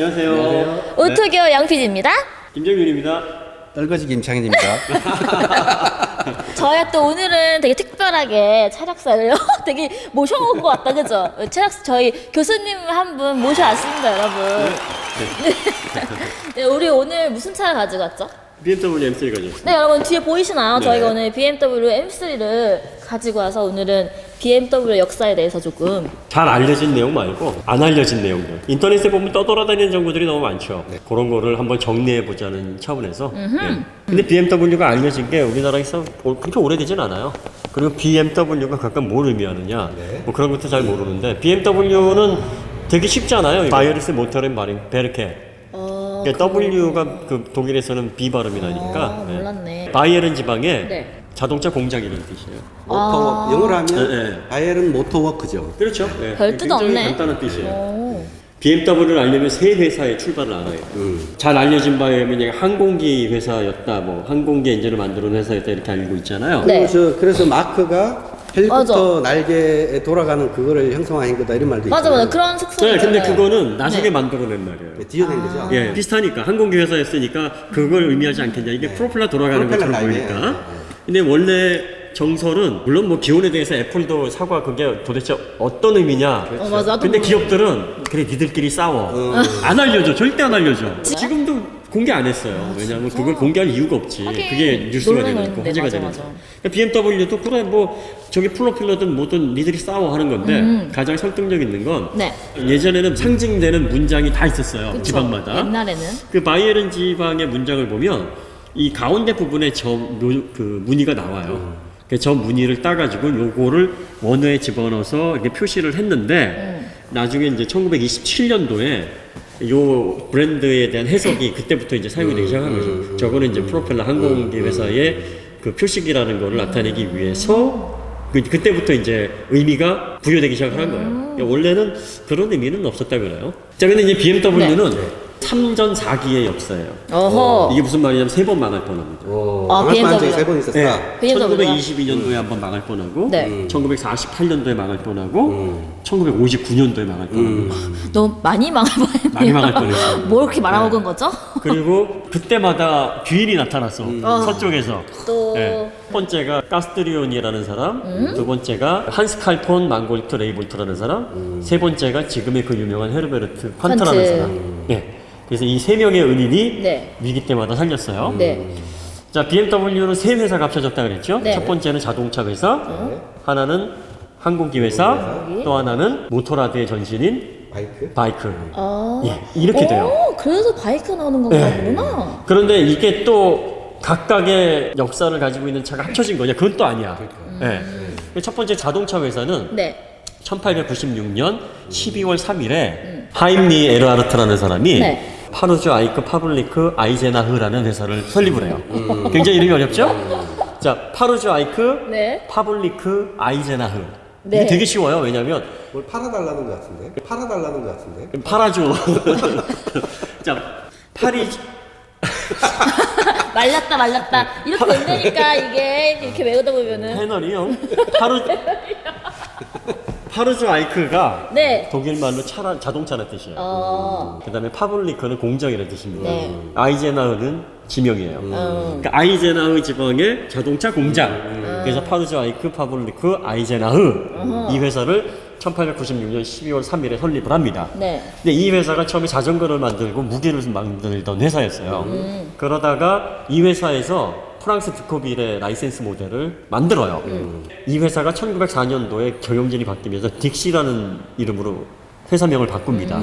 안녕하세요. 오토기어 양PD입니다. 김정윤입니다. 떨거지 김창현입니다. 저희가 또 오늘은 되게 특별하게 차력사를 되게 모셔온 것 같다, 그죠? 차력사 저희 교수님 한 분 모셔왔습니다, 여러분. 네, 우리 오늘 무슨 차를 가지고 왔죠? BMW M3 가졌습니다. 네, 여러분 뒤에 보이시나요? 네. 저희가 오늘 BMW M3를 가지고 와서 오늘은 BMW 역사에 대해서 조금 잘 알려진 내용 말고 안 알려진 내용들. 인터넷에 보면 떠돌아다니는 정보들이 너무 많죠. 그런 거를 한번 정리해보자는 차원에서. 예. 근데 BMW가 알려진 게 우리나라에서 그렇게 오래되진 않아요. 그리고 BMW가 각각 뭘 의미하느냐 뭐 그런 것도 잘 모르는데 BMW는 되게 쉽잖아요. 바이오리스 모터렌 마린 베르케. 그러니까 W가 그 독일에서는 B 발음이 나니까. 몰랐네. 바이에른 지방에 네. 자동차 공장이라는 뜻이에요. 모터 영어로 하면 네. 바이에른 모터워크죠. 그렇죠. 네. 별 뜻 굉장히 없네. 간단한 뜻이에요. 오. BMW를 알려면 세 회사에 출발을 알아요. 잘 알려진 바에 의하면 항공기 회사였다, 뭐 항공기 엔진을 만드는 회사였다 이렇게 알고 있잖아요. 네. 그래서 마크가 헬리콥터 맞아. 날개에 돌아가는 그거를 형성한 거다 이런 말도 맞아, 있잖아요. 맞아. 그런 속성이 네, 근데 있잖아요. 그거는 나중에 네. 만들어낸 말이에요. 뒤어낸 거죠. 예, 비슷하니까 항공기 회사였으니까 그걸 의미하지 않겠냐. 이게 프로펠러 돌아가는 프로펠러 것처럼 날개. 보이니까. 근데 원래 정설은 물론 뭐 기원에 대해서 애플도 사과 그게 도대체 어떤 의미냐. 맞아. 나도 근데 모르겠어. 기업들은 그래 니들끼리 싸워. 안 알려줘. 절대 안 알려줘. 지금도 공개 안 했어요. 왜냐하면 그걸 공개할 이유가 없지. 하긴 그게 뉴스가 논란이 되고 있는데, 화제가 맞아, 되는 맞아. 거. BMW도 그래 뭐 저기 프로펠러든 뭐든 니들이 싸워 하는 건데 가장 설득력 있는 건 네. 예전에는 상징되는 문장이 다 있었어요. 그쵸. 지방마다. 옛날에는 그 바이에른 지방의 문장을 보면 이 가운데 부분에 그 무늬가 나와요. 그래서 저 무늬를 따가지고 요거를 원어에 집어넣어서 이렇게 표시를 했는데 나중에 이제 1927년도에 요 브랜드에 대한 해석이 그때부터 이제 사용이 되기 시작한 거죠. 저거는 이제 프로펠러 항공기 회사의 그 표식이라는 거를 나타내기 위해서 그때부터 이제 의미가 부여되기 시작한 거예요. 그러니까 원래는 그런 의미는 없었다 그래요. 자, 근데 이제 BMW는 3전 4기의 역사예요. 어허. 이게 무슨 말이냐면 3번 망할 뻔합니다. BMW. 적이 3번 있었다. 네. BMW 가? 1922년도에 한번 망할 뻔하고, 네. 1948년도에 망할 뻔하고, 1959년도에 망할 뻔하고, 너무 많이 망할 뻔했네요. 많이 망할 뻔했어요. 뭘 그렇게 말아먹은 거죠? 그리고 그때마다 귀인이 나타났어. 서쪽에서. 또 네. 첫 번째가 가스트리온이라는 사람, 두 번째가 한스칼폰 망골트 레이볼트라는 사람, 세 번째가 지금의 그 유명한 헤르베르트 퀀트라는 퀀트. 사람. 네. 그래서 이 세 명의 은인이 네. 위기 때마다 살렸어요. 네. 자, BMW는 세 회사가 합쳐졌다 그랬죠? 네. 첫 번째는 자동차 회사, 하나는 항공기 회사, 또 하나는 모토라드의 전신인 바이크. 예, 이렇게 돼요. 그래서 바이크가 나오는 건가 보구나. 그런데 이게 또 각각의 역사를 가지고 있는 차가 합쳐진 거냐? 그건 또 아니야. 예. 첫 번째 자동차 회사는 네. 1896년 12월 3일에 하임리 에르하르트라는 사람이 네. 파르주 아이크 파블리크 아이제나흐라는 회사를 설립을 해요. 굉장히 이름이 어렵죠? 자, 파르주 아이크 네. 파블리크 아이제나흐. 네. 이게 되게 쉬워요. 왜냐면 뭘 팔아달라는 것 같은데? 팔아달라는 것 같은데? 팔아줘. 자, 파리 말랐다. 이렇게 된다니까 이게 이렇게 외우다 보면은. 패널이요. 파르주 아이크가 네. 독일 말로 자동차라는 뜻이에요. 그 다음에 파블리크는 공정이라는 뜻입니다. 네. 아이제나흐는 지명이에요. 그러니까 아이제나흐 지방의 자동차 공장. 그래서 파르주 아이크 파블리크 아이제나흐 이 회사를 1896년 12월 3일에 설립을 합니다. 네. 근데 이 회사가 처음에 자전거를 만들고 무기를 만들던 회사였어요. 그러다가 이 회사에서 프랑스 드코빌의 라이센스 모델을 만들어요. 이 회사가 1904년도에 경영진이 바뀌면서 딕시라는 이름으로 회사명을 바꿉니다.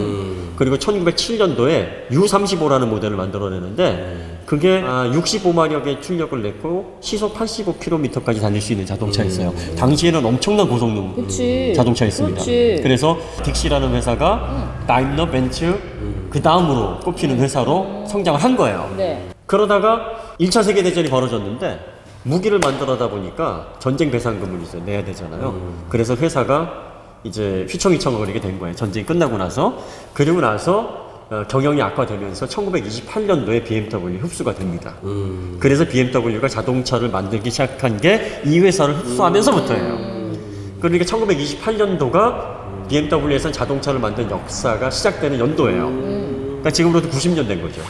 그리고 1907년도에 U35라는 모델을 만들어내는데 그게 65마력의 출력을 냈고 시속 85km까지 달릴 수 있는 자동차였어요. 당시에는 엄청난 고성능 그치. 자동차였습니다. 그치. 그래서 딕시라는 회사가 다임러 벤츠 그 다음으로 꼽히는 회사로 성장을 한 거예요. 네. 그러다가 1차 세계대전이 벌어졌는데 무기를 만들어다 보니까 전쟁 배상금을 이제 내야 되잖아요. 그래서 회사가 이제 휘청휘청거리게 된 거예요. 전쟁이 끝나고 나서. 그리고 나서 경영이 악화되면서 1928년도에 BMW 흡수가 됩니다. 그래서 BMW가 자동차를 만들기 시작한 게 이 회사를 흡수하면서부터예요. 그러니까 1928년도가 BMW에서 자동차를 만든 역사가 시작되는 연도예요. 그러니까 지금으로도 90년 된 거죠.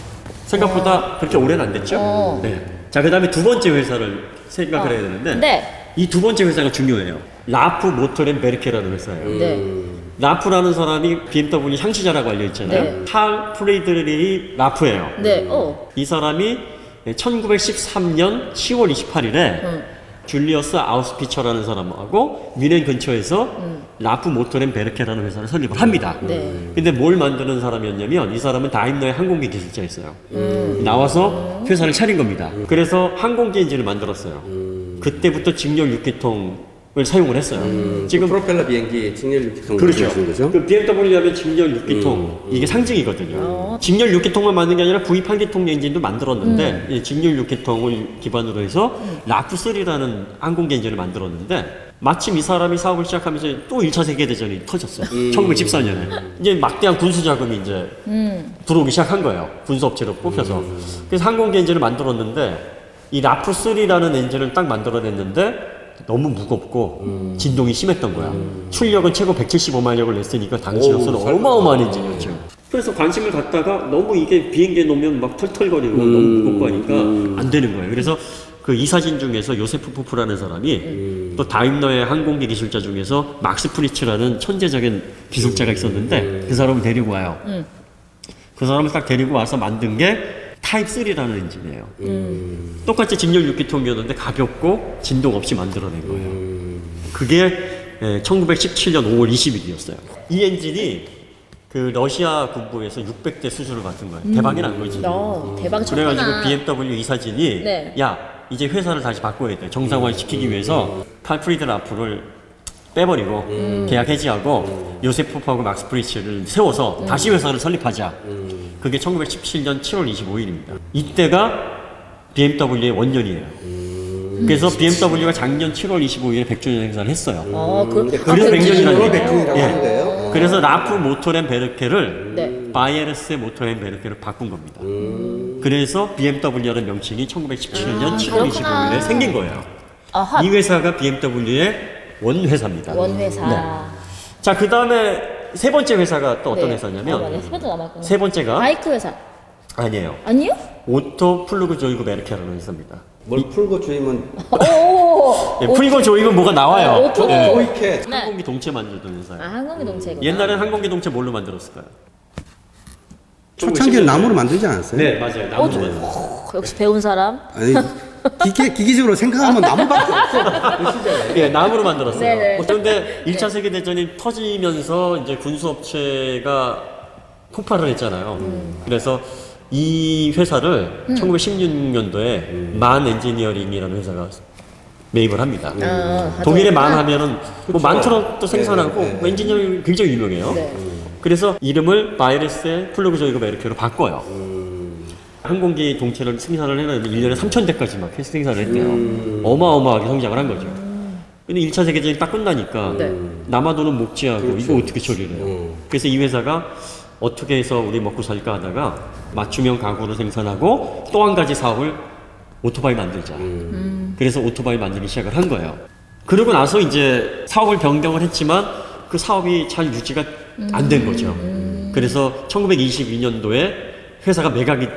생각보다 그렇게 오래는 안 됐죠. 네. 자, 그다음에 두 번째 회사를 생각을 해야 되는데 네. 이 두 번째 회사가 중요해요. 라프 모터렌 베르케라는 회사예요. 네. 라프라는 사람이 BMW 창시자라고 알려 있잖아요. 네. 칼 프리드리히 라프예요. 네. 이 사람이 1913년 10월 28일에 줄리어스 아우스피처라는 사람하고 뮌헨 근처에서 라프 모터렌 베르케라는 회사를 설립을 합니다. 네. 근데 뭘 만드는 사람이었냐면 이 사람은 다임러의 항공기 기술자였어요. 나와서 회사를 차린 겁니다. 그래서 항공기 엔진을 만들었어요. 그때부터 직렬 6기통을 사용을 했어요. 지금 프로펠러 비행기 직렬 6기통 그렇죠. 거죠? 그 BMW 하면 직렬 6기통 이게 상징이거든요. 직렬 6기통만 만든 게 아니라 V8기통 엔진도 만들었는데 이 직렬 6기통을 기반으로 해서 라프3라는 항공기 엔진을 만들었는데 마침 이 사람이 사업을 시작하면서 또 1차 세계대전이 터졌어요. 1914년에. 이제 막대한 군수 자금이 이제 들어오기 시작한 거예요. 군수업체로 뽑혀서. 그래서 항공기 엔진을 만들었는데 이 라프3라는 엔진을 딱 만들어냈는데 너무 무겁고 진동이 심했던 거야. 출력은 최고 175마력을 냈으니까 당시로서는 어마어마한 엔진이었죠. 그래서 관심을 갖다가 너무 이게 비행기에 놓으면 막 털털거리고 너무 무겁고 하니까 안 되는 거예요. 그래서 그 이사진 중에서 요세프 포프라는 사람이 또 다임러의 항공기 기술자 중에서 막스 프리츠라는 천재적인 기술자가 있었는데 그 사람을 데리고 와요. 그 사람을 딱 데리고 와서 만든 게 타입 3라는 엔진이에요. 똑같이 직렬 6기통이었는데 가볍고 진동 없이 만들어낸 거예요. 그게 1917년 5월 20일이었어요. 이 엔진이 그 러시아 군부에서 600대 수주를 받은 거예요. 대박이 난 거지. 대박 쳤구나. 그래가지고 BMW 이사진이 네. 야 이제 회사를 다시 바꿔야 돼. 정상화 시키기 위해서 칼 프리드 라프를 빼버리고 계약 해지하고 요세프하고 막스 프리츠를 세워서 다시 회사를 설립하자. 그게 1917년 7월 25일입니다. 이때가 BMW의 원년이에요. 그래서 BMW가 작년 7월 25일에 100주년 행사를 했어요. 그래서 100년이라는 얘기예요. 하는 거예요? 그래서 라프 모터렌 베르케를 네. 바이에르스 모터렌 베르케를 바꾼 겁니다. 그래서 BMW라는 명칭이 1917년 7월 그렇구나. 25일에 생긴 거예요. 아하. 이 회사가 BMW의 원회사입니다. 원회사. 네. 자, 그 다음에 세 번째 회사가 또 어떤 네. 회사냐면 세 번째 남았구나. 세 번째가 바이크 회사. 아니에요. 아니요? 오토 플루그 조이그 베르케라는 회사입니다. 뭘 풀고 주임은 오. 네, 풀고 조이면 뭐가 나와요. 오토. 네. 오이케 네. 항공기 동체 만들던 회사예요. 항공기 동체구나. 옛날엔 항공기 동체 뭘로 만들었을까요? 초창기를 나무로 만들지 않았어요? 네, 맞아요. 나무로 만들었어요. 역시 배운 사람. 아니 기계적으로 생각하면 나무밖에 없어. 예, 나무로 만들었어요. 네네. 그런데 1차 세계대전이 터지면서 이제 군수업체가 폭발을 했잖아요. 그래서 이 회사를 1916년도에 만 엔지니어링이라는 회사가 매입을 합니다. 독일의 만 하면은 뭐 만트럭도 생산하고 네, 네, 네. 엔지니어링 굉장히 유명해요. 네. 그래서 이름을 바이에르스 플루그 조이그 베르케로 바꿔요. 항공기 동체를 생산을 해놨는데 1년에 3,000대까지 막 생산을 했대요. 어마어마하게 성장을 한 거죠. 근데 1차 세계대전이 딱 끝나니까 네. 남아도는 목지하고 그렇죠. 이거 어떻게 처리를 해요? 그래서 이 회사가 어떻게 해서 우리 먹고 살까 하다가 맞춤형 가구를 생산하고 또 한 가지 사업을 오토바이 만들자. 그래서 오토바이 만들기 시작을 한 거예요. 그러고 나서 이제 사업을 변경을 했지만 그 사업이 잘 유지가 안 된 거죠. 그래서 1922년도에 회사가 매각이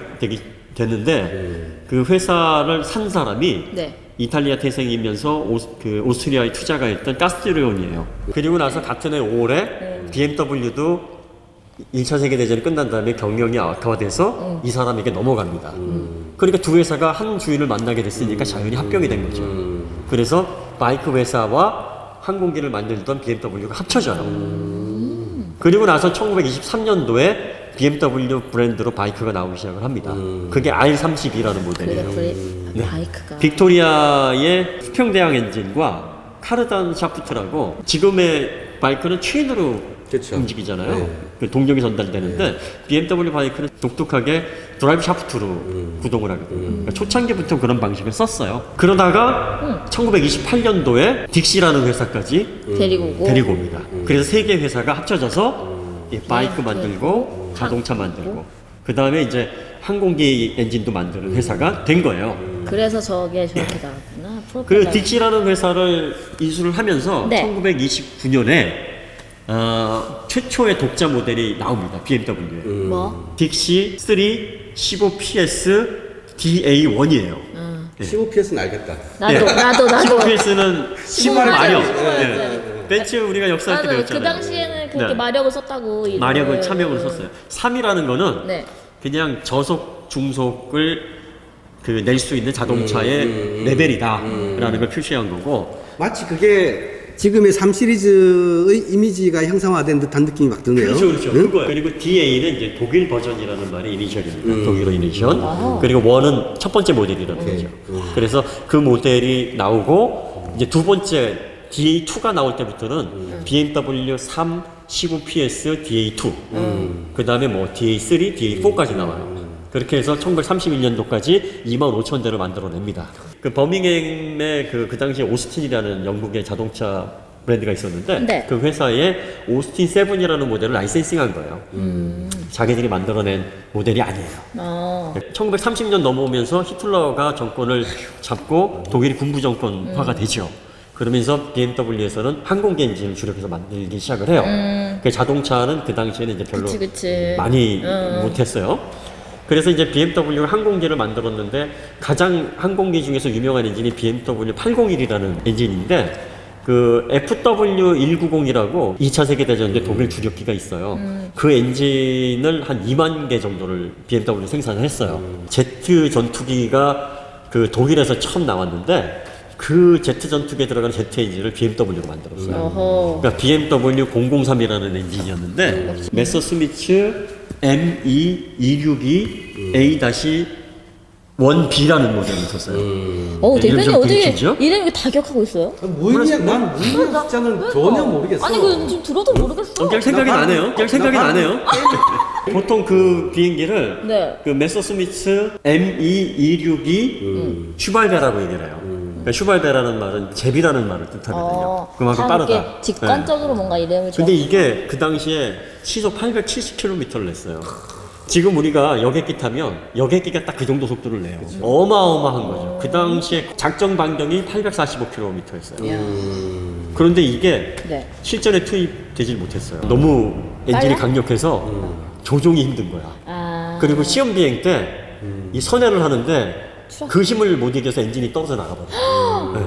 됐는데 그 회사를 산 사람이 네. 이탈리아 태생이면서 오스트리아에 투자가 했던 카스트리온이에요. 그리고 나서 같은 해 5월에 BMW도 1차 세계대전이 끝난 다음에 경영이 악화돼서 이 사람에게 넘어갑니다. 그러니까 두 회사가 한 주인을 만나게 됐으니까 자연히 합병이 된 거죠. 그래서 바이크 회사와 항공기를 만들던 BMW가 합쳐져요. 그리고 나서 1923년도에 BMW 브랜드로 바이크가 나오기 시작을 합니다. 그게 R32라는 모델이에요. 네. 바이크가. 빅토리아의 수평대항 엔진과 카르단 샤프트라고 지금의 바이크는 체인으로 그쵸. 움직이잖아요. 네. 그 동력이 전달되는데 BMW 바이크는 독특하게 드라이브 샤프트로 구동을 하거든요. 그러니까 초창기부터 그런 방식을 썼어요. 그러다가 1928년도에 딕시라는 회사까지 데리고 오고. 옵니다. 그래서 세 개 회사가 합쳐져서 바이크 만들고 자동차 만들고 그 다음에 이제 항공기 엔진도 만드는 회사가 된 거예요. 그래서 저게 저렇게 나왔구나. 그 딕시라는 회사를 인수를 하면서 네. 1929년에 최초의 독자 모델이 나옵니다. BMW에. 뭐? 딕시 3 15PS DA1이에요. 15PS는 알겠다. 나도. 15PS는 15 마력. 네. 벤츠 우리가 역사할 때 맞아요. 배웠잖아요. 그 당시에는 그렇게 네. 마력을 썼다고. 마력을 차명으로 썼어요. 3이라는 거는 네. 그냥 저속, 중속을 낼 수 있는 자동차의 레벨이다라는 걸 표시한 거고. 마치 그게 지금의 3 시리즈의 이미지가 형상화된 듯한 느낌이 막 드네요. 그렇죠. 응? 그거예요. 그리고 DA는 이제 독일 버전이라는 말이 이니셜입니다. 독일어 이니셜. 그리고 1은 첫 번째 모델이라는 거죠. 그래서 그 모델이 나오고 이제 두 번째 DA2가 나올 때부터는 BMW 3 15PS DA2. 그 다음에 뭐 DA3, DA4까지 나와요. 그렇게 해서 1931년도까지 25,000대를 만들어냅니다. 그 버밍햄의 그 당시에 오스틴이라는 영국의 자동차 브랜드가 있었는데 네. 그 회사에 오스틴 7이라는 모델을 라이센싱한 거예요. 자기들이 만들어낸 모델이 아니에요. 1930년 넘어오면서 히틀러가 정권을 잡고 독일이 군부 정권화가 되죠. 그러면서 BMW에서는 항공기 엔진을 주력해서 만들기 시작을 해요. 그 자동차는 그 당시에는 이제 별로 그치. 많이 못했어요. 그래서 이제 BMW 항공기를 만들었는데 가장 항공기 중에서 유명한 엔진이 BMW 801이라는 엔진인데 그 FW190이라고 2차 세계대전 때 독일 주력기가 있어요. 그 엔진을 한 2만 개 정도를 BMW 생산을 했어요. 제트 전투기가 그 독일에서 처음 나왔는데 그 제트 전투기에 들어가는 제트 엔진을 BMW로 만들었어요. 어허. 그러니까 BMW 003이라는 엔진이었는데 메서스미츠 ME262A-1B라는 모델이 있었어요. 대표님 이름 어떻게 기억이죠? 이름 다 기억하고 있어요? 무의미한, 난 무의미한 숫자는 전혀 모르겠어. 아니 그 지금 들어도 모르겠어. 그냥 생각이 나네요. 그냥 생각이 나네요. 보통 그 비행기를 네. 그 메서스미츠 ME262 슈발베라고 얘기를 해요. 그러니까 슈발베라는 말은 제비라는 말을 뜻하거든요. 그만큼 참 빠르다. 이렇게 직관적으로 뭔가 이름을 근데 이게 그 당시에 시속 870km를 냈어요. 지금 우리가 여객기 타면 여객기가 딱 그 정도 속도를 내요. 어마어마한 거죠. 그 당시에 작정 반경이 845km였어요. 그런데 이게 네. 실전에 투입되질 못했어요. 너무 엔진이 빨라? 강력해서 조종이 힘든 거야. 그리고 시험 비행 때 이 선회를 하는데 그 힘을 못 이겨서 엔진이 떨어져 나가버려요. 네.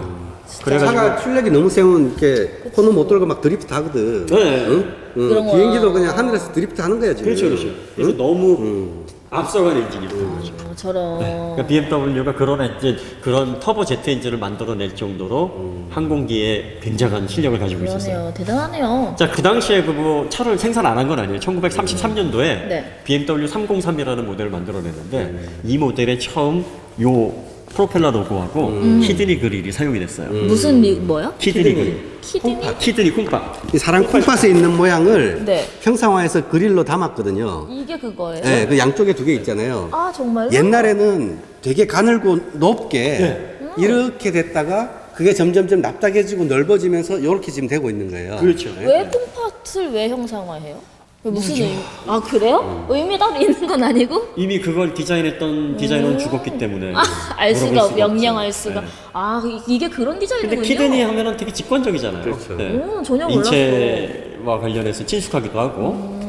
그래가지고 차가 출력이 너무 세면 이렇게 코너 못 돌고 막 드리프트 하거든. 네. 응? 그런 거야. 비행기도 그냥 하늘에서 드리프트 하는 거야 지금. 그렇죠. 그래서 너무 앞서간 엔진이었던 거죠. 저런. 그러니까 BMW가 그런 터보 제트 엔진을 만들어낼 정도로 항공기에 굉장한 실력을 가지고 있었어요. 그러네요. 대단하네요. 자, 그 당시에 그 차를 생산 안 한 건 아니에요. 1933년도에 네. BMW 303이라는 모델을 만들어냈는데 이 모델에 처음 요 프로펠러 로고하고 키드니 그릴이 사용이 됐어요. 무슨 뭐요? 키드니 그릴. 키드니? 키드니 콩밥. 이 사람 콩팥에 있는 모양을 네. 형상화해서 그릴로 담았거든요. 이게 그거예요? 네, 그 양쪽에 두 개 있잖아요. 아 정말요? 옛날에는 되게 가늘고 높게 이렇게 됐다가 그게 점점점 납작해지고 넓어지면서 이렇게 지금 되고 있는 거예요. 그렇죠. 왜 콩팥을 왜 형상화해요? 무슨 의미? 아 그래요? 의미 따로 있는 건 아니고? 이미 그걸 디자인했던 디자이너는 죽었기 때문에 알 물어볼 수가 수가 명령할 없죠. 수가. 네. 아 이게 그런 디자인이군요. 근데 키드니 하면은 되게 직관적이잖아요. 그렇죠. 전혀 몰랐어. 인체와 관련해서 친숙하기도 하고.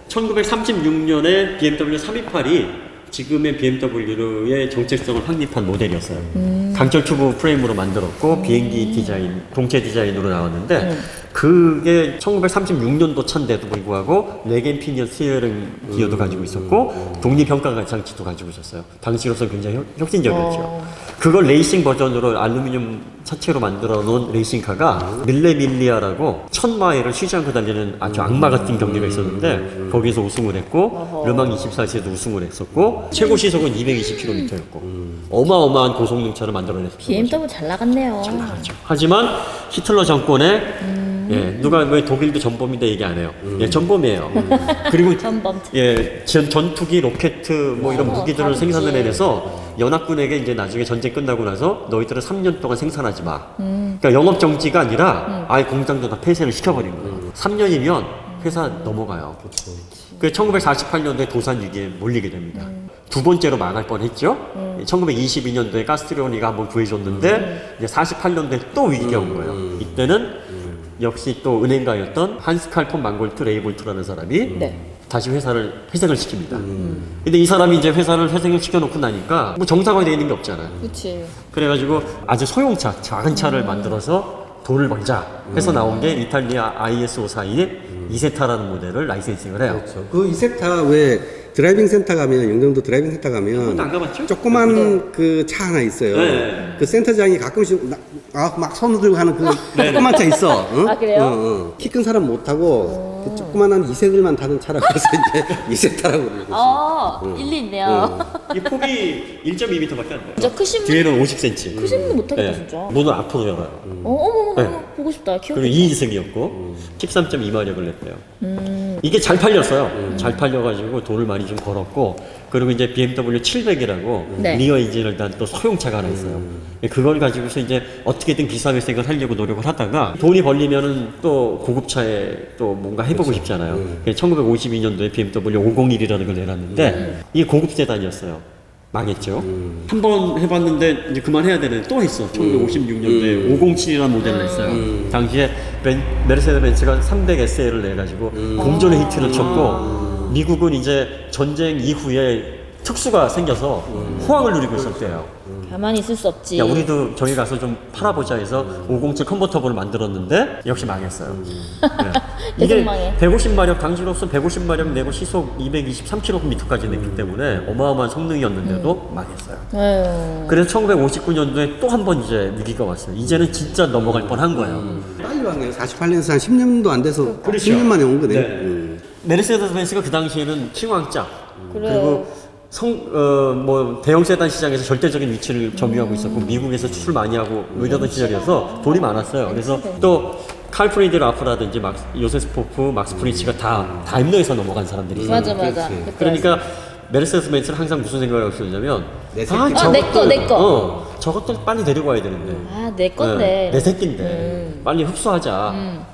1936년에 BMW 328이 지금의 BMW의 정체성을 확립한 모델이었어요. 강철 튜브 프레임으로 만들었고 비행기 디자인, 동체 디자인으로 나왔는데 그게 1936년도 차인데도 불구하고 레겐 피니언 스티어링 기어도 가지고 있었고 독립평가 장치도 가지고 있었어요. 당시로서 굉장히 혁신적이었죠. 그걸 레이싱 버전으로 알루미늄 차체로 만들어 놓은 레이싱카가 밀레밀리아라고 1000마일을 쉬지 않고 달리는 아주 악마 같은 경기가 있었는데 거기서 우승을 했고 르망 24시에도 우승을 했었고 최고 시속은 220km였고 어마어마한 고성능차를 만들어냈었죠. BMW 잘 나갔네요. 하지만 히틀러 정권에 예, 누가 왜 독일도 전범인데 얘기 안 해요. 예, 전범이에요. 그리고 전범. 예, 전투기, 로켓 뭐 이런 무기들을 다 생산을 그치. 해내서 연합군에게 이제 나중에 전쟁 끝나고 나서 너희들은 3년 동안 생산하지 마. 그러니까 영업 정지가 아니라 아예 공장도 다 폐쇄를 시켜버린 거예요. 3년이면 회사 넘어가요. 그 1948년도에 도산 위기에 몰리게 됩니다. 두 번째로 망할 뻔했죠. 1922년도에 가스트리온이가 한번 구해줬는데 이제 48년도에 또 위기가 온 거예요. 이때는 역시 또 은행가였던 한스 칼폰 망골트 레이볼트라는 사람이 네. 다시 회사를 회생을 시킵니다. 근데 이 사람이 이제 회사를 회생을 시켜놓고 나니까 뭐 정상화되어 있는 게 없잖아요. 그치. 그래가지고 아주 소형차, 작은 차를 만들어서 돈을 벌자 해서 나온 게 이탈리아 IS542 이세타라는 모델을 라이센싱을 해요. 그렇죠. 그 이세타 왜 드라이빙 센터 가면 영등도 드라이빙 센터 가면 안 가봤죠? 조그만 그 차 하나 있어요. 네. 그 센터장이 가끔씩 막 손을 들고 하는 그 조그만 차 있어. 응? 아, 그래요? 키 큰 사람 못 타고 그 조그만한 이세들만 타는 차라고 해서 이제 이세타라고 그러고 있어요. 일리 있네요. 이 폭이 1.2m밖에 안 돼요. 진짜 크신 분, 뒤에는 50cm. 크신 분 못하겠다, 네. 진짜. 문을 앞으로 열어요. 어머머머, 네. 보고 싶다. 그리고 키우고. 2인승이었고 13.2마력을 냈대요. 이게 잘 팔렸어요. 잘 팔려가지고 돈을 많이 좀 벌었고 그리고 이제 BMW 700이라고 네. 리어 엔진을 단 또 소형차가 하나 있어요. 그걸 가지고서 이제 어떻게든 기사회생을 하려고 노력을 하다가 돈이 벌리면은 또 고급차에 또 뭔가 해보고 싶잖아요. 1952년도에 BMW 501이라는 걸 내놨는데 이게 고급 세단이었어요. 망했죠. 한 번 해봤는데 이제 그만해야 되는데 또 했어. 1956년도에 507이라는 모델을 냈어요. 당시에 메르세데스 벤츠가 300SL을 내가지고 공존의 히트를 쳤고 미국은 이제 전쟁 이후에 특수가 생겨서 호황을 누리고 있을 때예요. 가만히 있을 수 없지. 야, 우리도 저기 가서 좀 팔아보자 해서 507 컨버터블을 만들었는데 역시 망했어요. 네. 계속 이게 망해. 150마력 당시로서 150마력 내고 시속 223km까지 냈기 때문에 어마어마한 성능이었는데도 망했어요. 아유. 그래서 1959년도에 또 한 번 이제 위기가 왔어요. 이제는 진짜 넘어갈 뻔한 거예요. 빨리 왔네요. 48년에서 한 10년도 안 돼서 그렇죠. 10년 만에 온 거네. 네. 메르세데스 벤츠가 그 당시에는 킹왕짱 그래. 그리고 뭐 대형 세단 시장에서 절대적인 위치를 점유하고 있었고 미국에서 수출 많이 하고 이러던 시절이어서 돈이 많았어요. 그래서 또 칼 프리드 라프라든지 요세스 포프, 막스 프리치가 다 다임러에서 넘어간 사람들이 있어요. 맞아, 맞아. 그렇지. 그때 그러니까 메르세데스 벤츠는 항상 무슨 생각을 하고 있었냐면 내 새끼. 내 거. 저것들 빨리 데리고 와야 되는데 아, 내 건데. 내 새끼인데 빨리 흡수하자.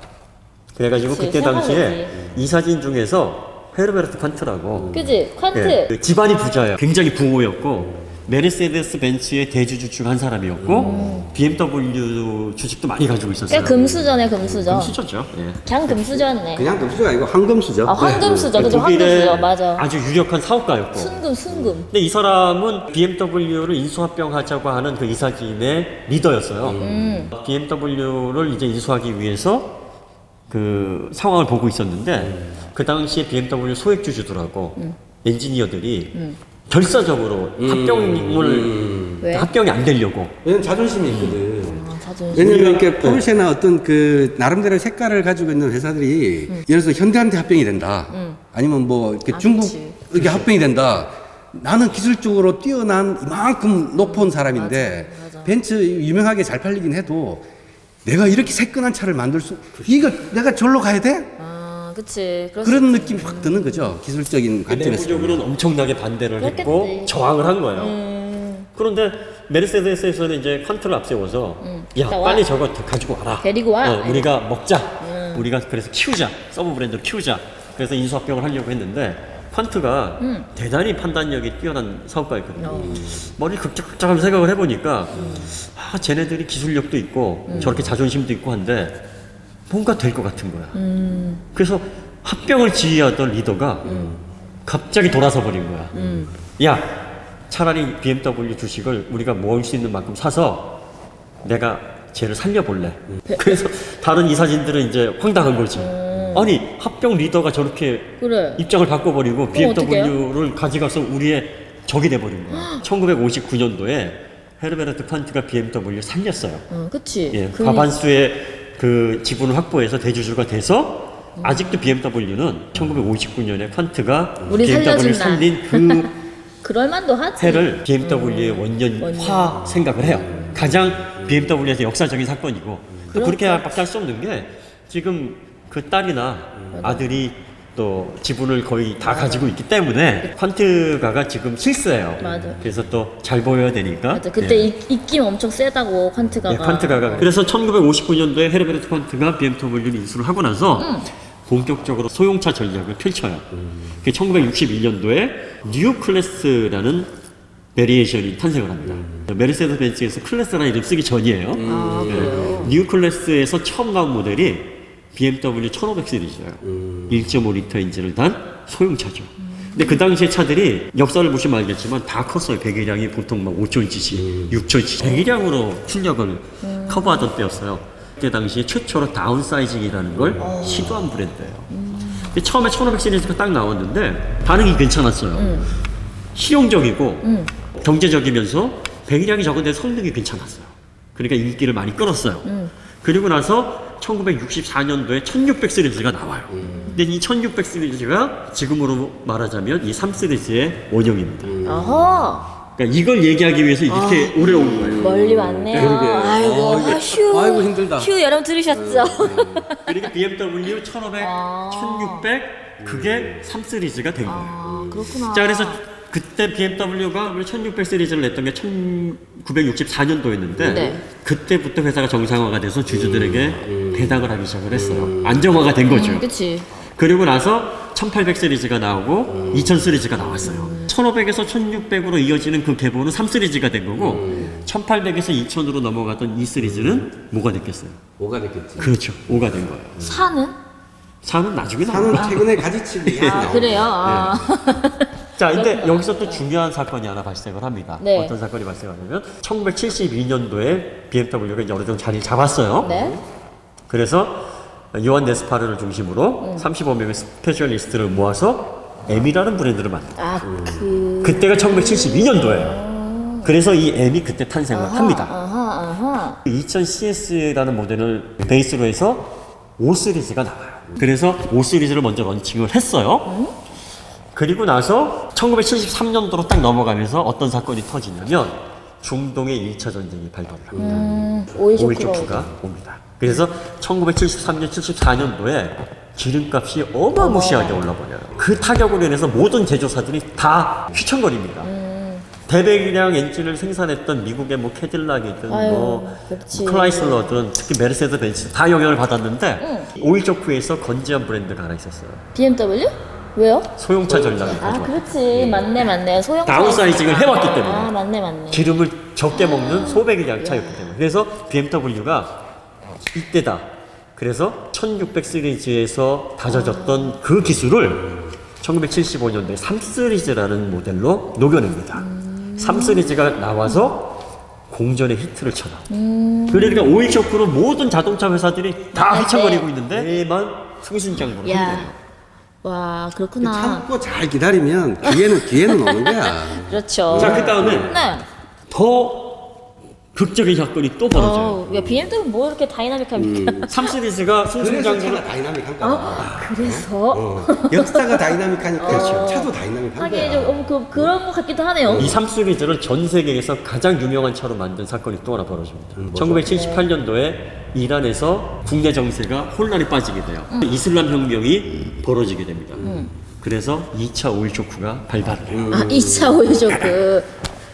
그래가지고 그치, 그때 당시에 생각하지. 이 사진 중에서 헤르베르트 칸트라고 그지? 퀀트. 예, 그 집안이 부자예요. 굉장히 부호였고 메르세데스 벤츠의 대주주 중 한 사람이었고 BMW 주식도 많이 가지고 있었어요. 그러니까 금수저네, 금수저. 금수저죠. 예. 그냥 금수저였네. 그냥 금수저가 아니고 황금수저. 아, 황금수저. 그죠? 독일의 황금수저. 맞아. 아주 유력한 사업가였고. 순금. 근데 이 사람은 BMW를 인수합병하자고 하는 그 이사진의 리더였어요. BMW를 이제 인수하기 위해서 그 상황을 보고 있었는데 그 당시에 BMW 소액주주들하고 엔지니어들이 결사적으로 왜? 합병이 안 되려고. 왜냐면 자존심이 있거든. 아, 자존심. 왜냐면 이렇게 포르쉐나 어떤 그 나름대로 색깔을 가지고 있는 회사들이 예를 들어서 현대한테 합병이 된다. 아니면 뭐 이렇게 중국 그치. 이렇게 합병이 된다. 나는 기술적으로 뛰어난 이만큼 높은 사람인데 맞아. 벤츠 유명하게 잘 팔리긴 해도 내가 이렇게 새끈한 차를 만들 수 이거 내가 절로 가야 돼? 아, 그치. 그럴 그런 느낌이 확 드는 거죠. 기술적인 관점에서. 내부적으로는 엄청나게 반대를 했고 그렇겠지. 저항을 한 거예요. 그런데 메르세데스에서는 이제 칸트를 앞세워서 야 일단 와. 빨리 저거 가지고 와라. 데리고 와. 우리가 먹자. 우리가 그래서 키우자. 서브 브랜드를 키우자. 그래서 인수합병을 하려고 했는데 칸트가 대단히 판단력이 뛰어난 사업가였거든요. 머리 극적극적하면 생각을 해보니까 아, 쟤네들이 기술력도 있고 저렇게 자존심도 있고 한데 뭔가 될 것 같은 거야. 그래서 합병을 지휘하던 리더가 갑자기 돌아서 버린 거야. 야, 차라리 BMW 주식을 우리가 모을 수 있는 만큼 사서 내가 쟤를 살려볼래. 그래서 다른 이사진들은 이제 황당한 거지. 아니, 합병 리더가 저렇게 그래. 입장을 바꿔버리고 어떡해요? BMW를 가져가서 우리의 적이 돼버린 거야. 1959년도에 헤르베르트 칸트가 BMW 살렸어요. 그치. 예, 그- 과반수의 그 지분을 확보해서 대주주가 돼서 아직도 BMW는 1959년에 칸트가 우리 BMW를 살려준다. 살린 그 그럴만도 하지. 해를 BMW의 원년화 생각을 해요. 가장 BMW에서 역사적인 사건이고 또 그렇게밖에 할 수 없는 게 지금 그 딸이나 아들이 또 지분을 거의 다 가지고 있기 때문에 칸트가가 지금 실세예요. 맞아. 그래서 또 잘 보여야 되니까. 맞아. 그때 예. 입김 엄청 세다고, 칸트가. 네, 칸트가가. 그래서 1959년도에 헤르베르트 칸트가 BMW를 인수를 하고 나서 본격적으로 소형차 전략을 펼쳐요. 1961년도에 뉴 클래스라는 베리에이션이 탄생을 합니다. 메르세데스 벤츠에서 클래스라는 이름 쓰기 전이에요. 아, 그래요? 뉴 클래스에서 처음 나온 모델이 BMW 1500 시리즈예요. 1.5리터 엔진을 단 소형차죠. 근데 그 당시에 차들이 역사를 보시면 알겠지만 다 컸어요. 배기량이 보통 막 5,000cc, 6,000cc 배기량으로 출력을 커버하던 때였어요. 그때 당시에 최초로 다운사이징이라는 걸 시도한 브랜드예요. 근데 처음에 1500 시리즈가 딱 나왔는데 반응이 괜찮았어요. 실용적이고 경제적이면서 배기량이 적은데 성능이 괜찮았어요. 그러니까 인기를 많이 끌었어요. 그리고 나서 1964년도에 1600 시리즈가 나와요. 근데 이 1600 시리즈가 지금으로 말하자면 이 3 시리즈의 원형입니다. 어허. 그러니까 이걸 얘기하기 위해서 이렇게 오래 온 거예요. 멀리 왔네요. 그러게. 아이고, 이게- 휴. 아이고, 힘들다. 휴, 여러분 들으셨죠? 그러니까 BMW 1500, 1600 그게 3 시리즈가 된 거예요. 아, 그렇구나. 자, 그래서 그때 BMW가 1600 시리즈를 냈던 게 1964년도였는데 네. 그때부터 회사가 정상화가 돼서 주주들에게 배당을 하기 시작을 했어요. 안정화가 된 거죠. 그치. 그리고 나서 1800 시리즈가 나오고 2000 시리즈가 나왔어요. 1500에서 1600으로 이어지는 그 계보는 3 시리즈가 된 거고 1800에서 2000으로 넘어가던 2 시리즈는 뭐가 됐겠어요? 뭐가 됐겠지? 그렇죠. 5가 된 거예요. 사는? 4는 나중에 사는 나와요. 최근에 가지치기. 아, 그래요? 아. 자, 근데 여기서 또 중요한 사건이 하나 발생을 합니다. 네. 어떤 사건이 발생하냐면 1972년도에 BMW가 이제 어느 정도 자리를 잡았어요. 네. 그래서 요한 네스파르를 중심으로 35명의 스페셜리스트를 모아서 M이라는 브랜드를 만들어요. 아, 그때가 1972년도예요. 그래서 이 M이 그때 탄생을 합니다. 아하. 2000 CS라는 모델을 베이스로 해서 5 시리즈가 나와요. 그래서 5 시리즈를 먼저 런칭을 했어요. 그리고 나서 1973년도로 딱 넘어가면서 어떤 사건이 터지냐면 중동의 1차 전쟁이 발발을 합니다. 오일 오일 쇼크가 쇼크가 옵니다. 그래서 1973년, 74년도에 기름값이 어마무시하게 올라버려요. 그 타격으로 인해서 모든 제조사들이 다 휘청거립니다. 대배기량 엔진을 생산했던 미국의 뭐 캐딜락이든 아유, 뭐 그렇지. 클라이슬러든 특히 메르세드 벤츠 다 영향을 받았는데 오일 쇼크에서 건재한 브랜드가 하나 있었어요. BMW? 왜요? 소형차 전략을 아, 가져왔어요. 그렇지. 맞네. 소형. 다운사이징을 해왔기 때문에. 아, 맞네. 기름을 적게 먹는 소배기량 차였기 때문에. 그래서 BMW가 이때다. 그래서 1600 시리즈에서 다져졌던 그 기술을 1975년도에 3 시리즈라는 모델로 녹여냅니다. 3 시리즈가 나와서 공전의 히트를 쳐요. 그러니까 오일 쇼크로 모든 자동차 회사들이 다 휘청거리고 있는데 얘만 승승장구로 야. 한거예요. 와, 그렇구나. 참고 잘 기다리면 기회는 오는 거야. 그렇죠. 자, 그 다음에 네. 더 극적인 사건이 또 벌어져요. 야, BMW 뭐 이렇게 다이나믹합니까? 3 시리즈가 그래서 승승장구로 차가 다이나믹한가 봐. 그래서? 역사가 다이나믹하니까 차도 다이나믹한 하긴 거야. 좀 그런 것 같기도 하네요. 이 3 시리즈를 전 세계에서 가장 유명한 차로 만든 사건이 또 하나 벌어집니다. 1978년도에 이란에서 국내 정세가 혼란에 빠지게 돼요. 이슬람 혁명이 벌어지게 됩니다. 그래서 2차 오일 쇼크가 발발을 해요. 아, 2차 오일 쇼크.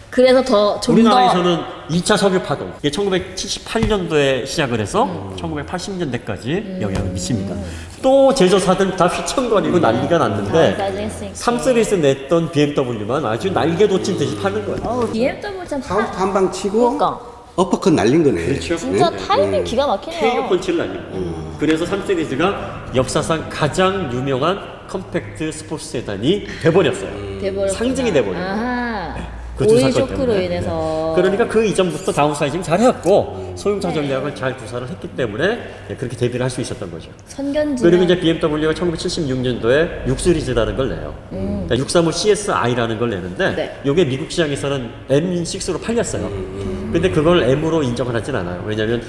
그래서 좀 더. 우리나라에서는 2차 석유 파동, 이게 1978년도에 시작을 해서 1980년대까지 영향을 미칩니다. 또 제조사들 다 휘청거리고 난리가 났는데 다운사이징 했으니까. 3 시리즈 냈던 BMW만 아주 날개 돋친 듯이 파는 거예요. BMW 참 카운트 한 방 치고 그러니까. 어퍼컷 날린 거네. 그렇죠. 진짜 타이밍 기가 막히네요. K가 펀치를 날리고 그래서 3 시리즈가 역사상 가장 유명한 컴팩트 스포츠 세단이 돼버렸어요. 돼버렸구나. 상징이 돼버려요. 아하. 그두 오일 사건 쇼크로 때문에. 인해서. 그러니까 그 이전부터 다운사이징 잘해왔고 소형차 전략을 잘 구사를 했기 때문에 그렇게 데뷔를 할 수 있었던 거죠. 선견지. 그리고 이제 BMW가 1976년도에 6 시리즈라는 걸 내요. 그러니까 635 CSI라는 걸 내는데 네. 이게 미국 시장에서는 M6로 팔렸어요. 근데 그걸 M으로 인정을 하진 않아요. 왜냐하면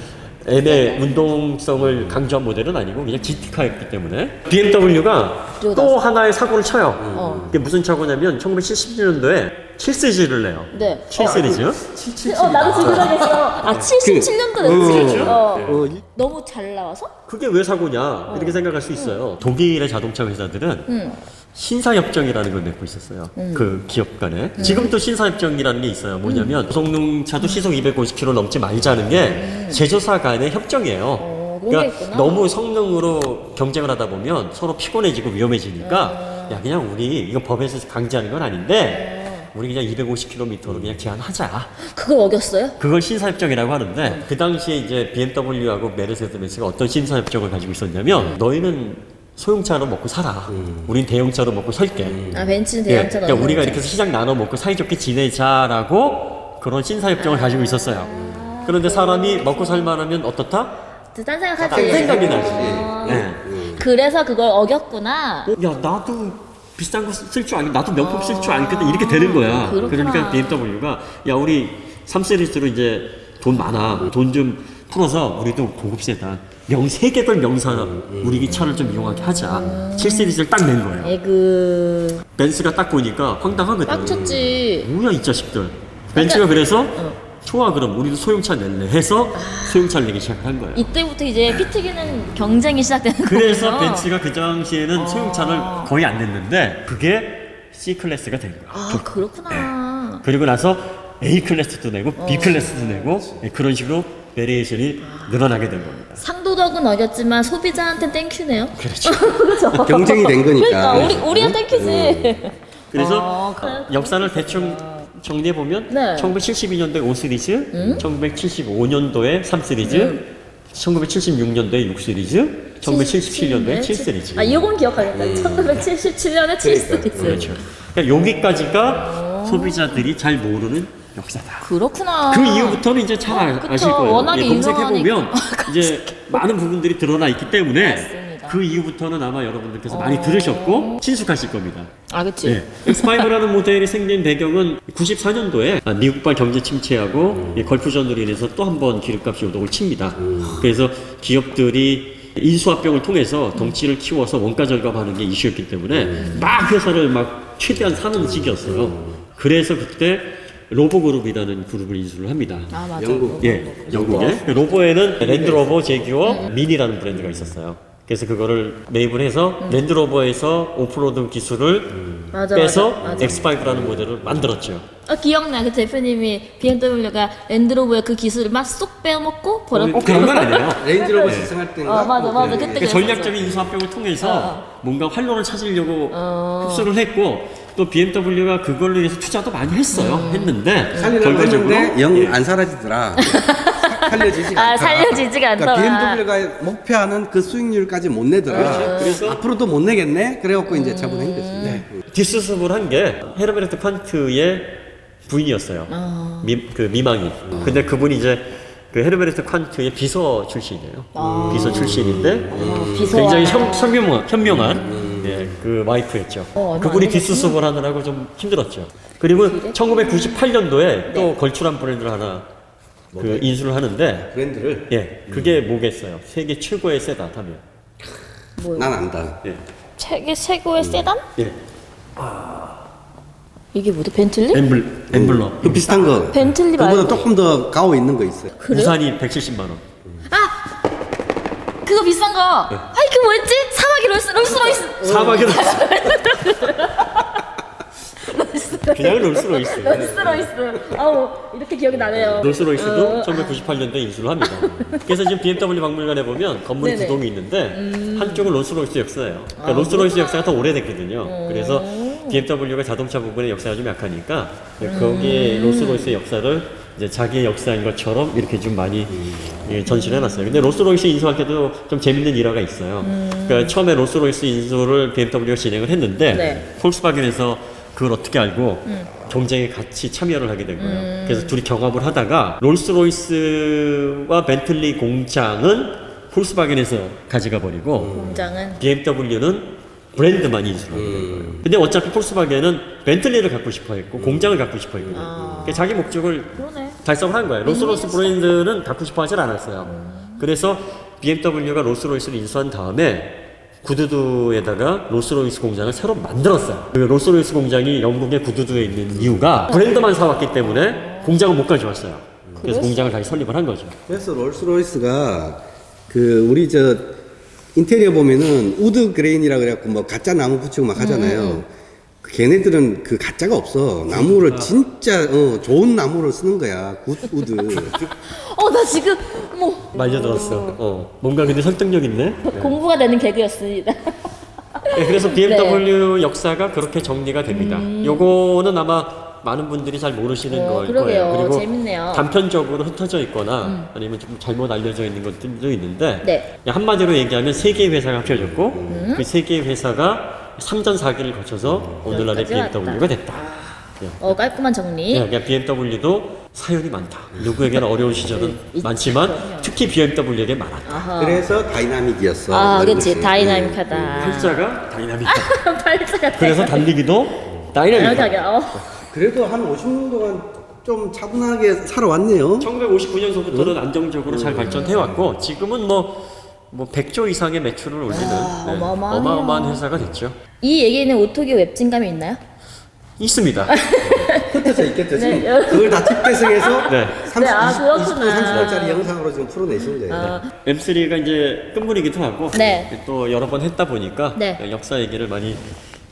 M의 운동성을 강조한 모델은 아니고 그냥 GT카였기 때문에 BMW가 그리고 또 하나의 사고를 쳐요. 어. 그게 무슨 사고냐면 1977년도에 7 시리즈를 내요. 네. 7 시리즈. 나도 지금 생각했어. 아, 77년도 냈지. 너무 잘 나와서? 그게 왜 사고냐 이렇게 생각할 수 있어요. 독일의 자동차 회사들은 신사협정이라는 걸 맺고 있었어요. 그 기업 간에. 지금도 신사협정이라는 게 있어요. 뭐냐면 고성능차도 시속 250km 넘지 말자는 게 제조사 간의 협정이에요. 그런 게 그러니까 있구나. 너무 성능으로 경쟁을 하다 보면 서로 피곤해지고 위험해지니까 야 그냥 우리 이거 법에서 강제하는 건 아닌데 우리 그냥 250km로 그냥 제한하자. 그걸 어겼어요? 그걸 신사협정이라고 하는데 그 당시에 이제 BMW하고 메르세데스 벤츠가 어떤 신사협정을 가지고 있었냐면 너희는 소형차로 먹고 살아. 우린 대형차로 먹고 살게. 아 벤츠는 예, 대형차가 그러니까 우리가 이렇게 해서 시장 나눠 먹고 사이좋게 지내자라고 그런 신사협정을 가지고 있었어요. 그런데 사람이 먹고 살만하면 어떻다? 딴 생각하지. 딴 생각이 나지. 네. 그래서 그걸 어겼구나. 야 나도 비싼 거 쓸 줄 알고 나도 명품 쓸 줄 알거든 이렇게 되는 거야. 그렇구나. 그러니까 BMW가 야 우리 3시리즈로 이제 돈 많아. 돈 좀 풀어서 우리도 고급 세단 세계별 명사 우리 이 차를 좀 이용하게 하자. 7시리즈를 딱 낸 거예요. 에그 벤츠가 딱 보니까 황당하거든. 빡쳤지. 뭐야 이 자식들. 벤츠가 그래서 좋아 그럼 우리도 소형차 낼래 해서 소형차를 내기 시작한 거예요. 이때부터 이제 피 튀기는 경쟁이 시작되는 거예요. 그래서 벤츠가 그 당시에는 소형차를 거의 안 냈는데 그게 C 클래스가 된 거야. 아 그렇구나. 그리고 나서 A 클래스도 내고 B 클래스도 내고 그런 식으로 베리에이션이 늘어나게 된 겁니다. 상도덕은 어겼지만 소비자한테 땡큐네요. 그렇죠. 그죠? 경쟁이 된 거니까. 그러니까 우리한테 땡큐지. 그래서 그래. 역사를 대충 정리해 보면 네. 1972년도에 5 시리즈, 1975년도에 3 시리즈, 1976년도에 6 시리즈, 1977년도에 7 시리즈. 아 이건 기억하겠다. 1977년에 7 시리즈. 그렇죠. 그러니까 여기까지가 소비자들이 잘 모르는 역사다. 그렇구나. 그 이후부터는 이제 잘 그쵸. 아실 거예요. 워낙에 검색해보면 유명하니까. 이제 많은 부분들이 드러나 있기 때문에 맞습니다. 그 이후부터는 아마 여러분들께서 많이 들으셨고 친숙하실 겁니다. 아 그치. 네. X5라는 모델이 생긴 배경은 94년도에 미국발 경제 침체하고 걸프전으로 인해서 또 한 번 기름값이 요동을 칩니다. 그래서 기업들이 인수합병을 통해서 덩치를 키워서 원가 절감하는 게 이슈였기 때문에 막 회사를 막 최대한 사는 시기였어요. 그래서 그때 로보그룹이라는 그룹을 인수를 합니다. 아 맞아. 영국. 예, 영국에. 로버에는 랜드로버 제규어 미니라는 브랜드가 있었어요. 그래서 그거를 매입을 해서 랜드로버에서 오프로드 기술을 맞아, 빼서 맞아. X5라는 모델을 만들었죠. 아 기억나. 그 대표님이 BMW가 랜드로버의 그 기술을 막 쏙 빼먹고 버렸고. 그런 건 아니에요. 레인지로버 시승할 때인가? 맞아. 그때 그러니까 그랬었어. 전략적인 인수합병을 통해서 뭔가 활로를 찾으려고 흡수를 했고 또 BMW가 그걸로 인해서 투자도 많이 했어요. 했는데 살리려고 결과적으로 했는데 영 안 사라지더라. 살려지지가 않더라. 살려지지가 않더라. 그러니까 BMW가 목표하는 그 수익률까지 못 내더라. 그래서 앞으로도 못 내겠네. 그래갖고 이제 처분한 거지. 네. 뒷수습을 한 게 헤르베르트 칸트의 부인이었어요. 미망이. 근데 그분이 이제 그 헤르베르트 칸트의 비서 출신이에요. 비서 출신인데 비서와. 굉장히 현명한 그 와이프였죠. 얼마 그분이 안 되겠지? 뒷수습을 하느라고 좀 힘들었죠. 그리고 1998년도에 또 걸출한 브랜드를 하나 그 인수를 하는데 브랜드를 그게 뭐겠어요? 세계 최고의 세단 하면 난 안다. 세계 최고의 세단? 예. 이게 뭐지? 벤틀리? 엠블러. 그 비슷한 거. 벤틀리 그보다 말고. 조금 더 가오 있는 거 있어요. 그래요? 부산이 170만 원. 아 그거 비싼 거. 아이 그 뭐였지? 사막의 롤스로이스. 사막에 그냥 롤스로이스. 롤스로이스. 아우 이렇게 기억이 나네요. 롤스로이스도 1998년도에 인수를 합니다. 그래서 지금 BMW 박물관에 보면 건물이 네네. 두 동이 있는데 한쪽은 롤스로이스 역사예요. 그러니까 롤스로이스 역사가 더 오래됐거든요. 그래서 BMW가 자동차 부분의 역사가 좀 약하니까 거기에 롤스로이스의 역사를 이제 자기의 역사인 것처럼 이렇게 좀 많이 전시를 해놨어요. 근데 롤스로이스 인수할 때도 좀 재밌는 일화가 있어요. 그러니까 처음에 롤스로이스 인수를 BMW가 진행을 했는데 네. 폴kswagen에서 그걸 어떻게 알고 경쟁에 같이 참여를 하게 된 거예요. 그래서 둘이 경합을 하다가 롤스로이스와 벤틀리 공장은 폴kswagen에서 가져가 버리고 공장은 BMW는 브랜드만 인수를 하게 된 거예요. 근데 어차피 폴kswagen은 벤틀리를 갖고 싶어 했고 공장을 갖고 싶어 했거든요. 그러니까 자기 목적을 그러네. 달성을 한 거예요. 롤스로이스 브랜드는 갖고 싶어 하질 않았어요. 그래서 BMW가 롤스로이스를 인수한 다음에 구두두에다가 롤스로이스 공장을 새로 만들었어요. 그 롤스로이스 공장이 영국의 구두두에 있는 이유가 브랜드만 사왔기 때문에 공장을 못 가져왔어요. 그래서 공장을 다시 설립을 한 거죠. 그래서 롤스로이스가 그 우리 저 인테리어 보면은 우드 그레인이라 그래갖고 뭐 가짜 나무 붙이고 막 하잖아요. 그 걔네들은 그 가짜가 없어. 나무를 진짜 좋은 나무를 쓰는 거야. 굿 우드. 나 지금 뭐 말려들었어. 뭔가 근데 설득력 있네. 공부가 되는 개그였습니다. 그래서 BMW 역사가 그렇게 정리가 됩니다. 요거는 아마 많은 분들이 잘 모르시는 어, 걸 그러게요. 거예요. 그리고 재밌네요. 단편적으로 흩어져 있거나 아니면 좀 잘못 알려져 있는 것들도 있는데 네. 그냥 한마디로 얘기하면 세 개의 회사가 합쳐졌고 그 세 개의 회사가 3전 4기를 거쳐서 오늘날의 여기까지 BMW가 됐다. 깔끔한 정리. 네, 그냥 BMW도 사연이 많다. 누구에게나 어려운 시절은 많지만 그럼요. 특히 BMW에게 많았다. 아하. 그래서 다이나믹이었어. 아, 그런 그치. 것이. 다이나믹하다. 팔자가 다이나믹하다. 팔자가 그래서 달리기도 다이나믹하다. 다이나믹하다. 그래도 한 50년 동안 좀 차분하게 살아왔네요. 1959년서부터는 안정적으로 잘 발전해 왔고 지금은 뭐 100조 이상의 매출을 올리는 네, 어마어마하네요. 어마어마한 회사가 됐죠. 이 얘기는 오토기오 웹진감이 있나요? 있습니다. 흩어져 있겠죠. 지금 네. 그걸 다 집계승해서 네. 30, 네, 아, 20, 그렇구나. 30분짜리 영상으로 지금 풀어내신 거예요. M3가 이제 끝물이기도 하고 네. 또 여러 번 했다 보니까 네. 역사 얘기를 많이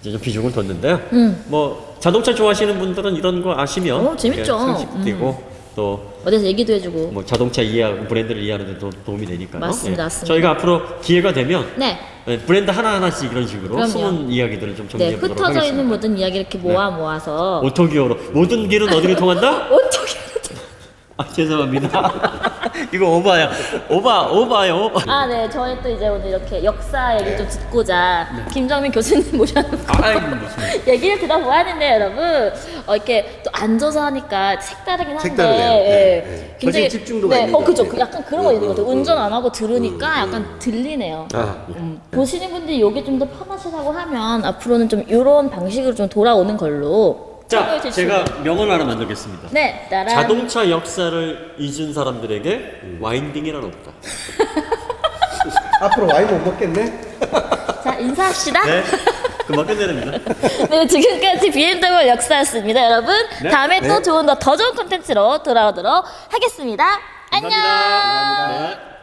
이제 좀 비중을 뒀는데요. 뭐 자동차 좋아하시는 분들은 이런 거 아시면 재밌죠. 이렇게 상식되고 또 어디서 얘기도 해주고. 뭐 자동차 이해하고 브랜드를 이해하는 데도 도움이 되니까요. 맞습니다, 맞습니다. 저희가 앞으로 기회가 되면 네. 브랜드 하나하나씩 이런 식으로 그럼요. 숨은 이야기들을 좀 네, 정리해 보도록 흩어져 하겠습니다. 있는 모든 이야기 이렇게 모아서 오토기어로 모든 길은 어디로 통한다? 오토기오. 아 죄송합니다. 이거 오바야. 오바야 오바. 아, 네. 저희 또 이제 오늘 이렇게 역사 얘기 좀 듣고자 김정민 교수님 모셔놓고 아이고 무슨. 얘기를 들어보았는데 여러분 이렇게 또 앉아서 하니까 색다르긴 한데 색다르네요. 네. 굉장히 훨씬 집중도가 있는 것 그죠. 같아요. 약간 그런 거 있는 것 같아요. 운전 안 하고 들으니까 약간 들리네요. 보시는 분들이 이게 좀 더 편하시다고 하면 앞으로는 좀 이런 방식으로 좀 돌아오는 걸로 자, 참고해 주시면. 제가 명언 하나 만들겠습니다. 네, 따라 자동차 역사를 잊은 사람들에게 와인딩이란 없다. 앞으로 와인 못 먹겠네? 자 인사합시다. 네, 금방 끝내랍니다. 네, 지금까지 BMW 역사였습니다, 여러분. 네. 다음에 또 더 좋은 콘텐츠로 돌아오도록 하겠습니다. 안녕. 감사합니다. 네.